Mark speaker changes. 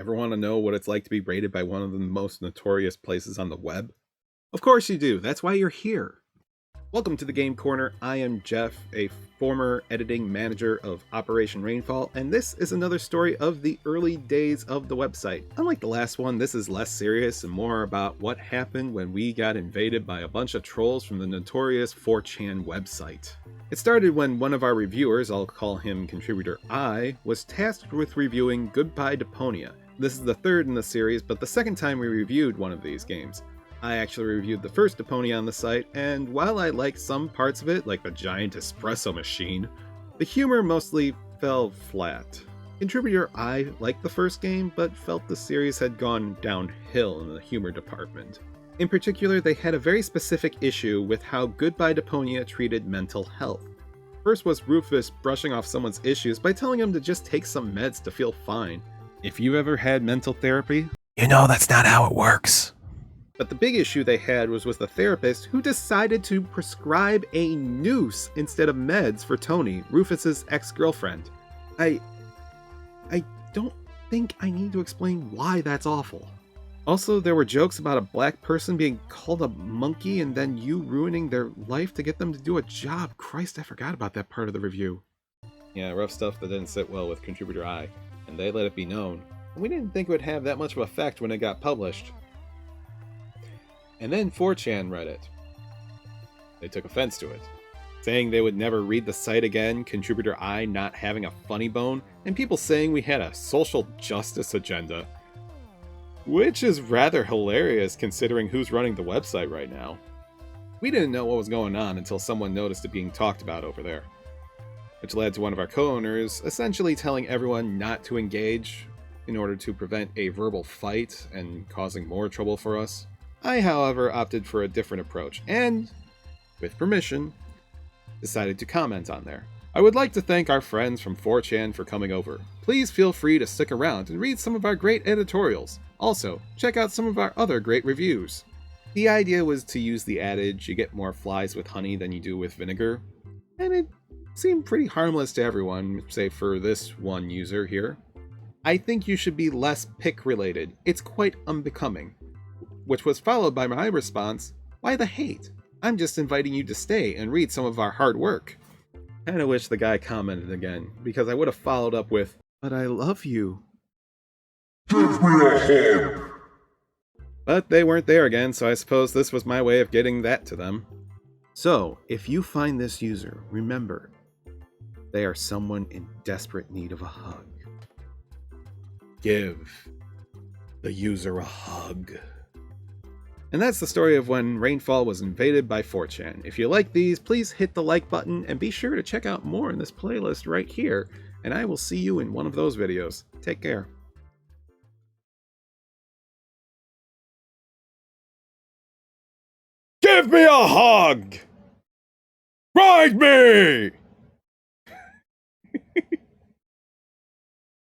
Speaker 1: Ever want to know what it's like to be rated by one of the most notorious places on the web? Of course you do, that's why you're here. Welcome to the Game Corner. I am Jeff, a former editing manager of Operation Rainfall, and this is another story of the early days of the website. Unlike the last one, this is less serious and more about what happened when we got invaded by a bunch of trolls from the notorious 4chan website. It started when one of our reviewers, I'll call him Contributor I, was tasked with reviewing Goodbye Deponia. This is the third in the series, but the second time we reviewed one of these games. I actually reviewed the first Deponia on the site, and while I liked some parts of it, like the giant espresso machine, the humor mostly fell flat. Contributor I liked the first game, but felt the series had gone downhill in the humor department. In particular, they had a very specific issue with how Goodbye Deponia treated mental health. First was Rufus brushing off someone's issues by telling him to just take some meds to feel fine. If you've ever had mental therapy, you know that's not how it works. But the big issue they had was with the therapist who decided to prescribe a noose instead of meds for Tony, Rufus's ex-girlfriend. I don't think I need to explain why that's awful. Also, there were jokes about a black person being called a monkey and then you ruining their life to get them to do a job. Christ, I forgot about that part of the review. Yeah, rough stuff that didn't sit well with Contributor I, and they let it be known. And we didn't think it would have that much of an effect when it got published. And then 4chan read it. They took offense to it, saying they would never read the site again, Contributor I not having a funny bone, and people saying we had a social justice agenda. Which is rather hilarious considering who's running the website right now. We didn't know what was going on until someone noticed it being talked about over there, which led to one of our co-owners essentially telling everyone not to engage in order to prevent a verbal fight and causing more trouble for us. I, however, opted for a different approach and, with permission, decided to comment on there. I would like to thank our friends from 4chan for coming over. Please feel free to stick around and read some of our great editorials. Also, check out some of our other great reviews. The idea was to use the adage, you get more flies with honey than you do with vinegar, and it seemed pretty harmless to everyone, save for this one user here. I think you should be less pick-related. It's quite unbecoming. Which was followed by my response, why the hate? I'm just inviting you to stay and read some of our hard work. Kinda wish the guy commented again, because I would have followed up with, but I love you. Give me a hug! But they weren't there again, so I suppose this was my way of getting that to them. So, if you find this user, remember, they are someone in desperate need of a hug. Give the user a hug. And that's the story of when Rainfall was invaded by 4chan. If you like these, please hit the like button and be sure to check out more in this playlist right here, and I will see you in one of those videos. Take care. Give me a hug! Ride me!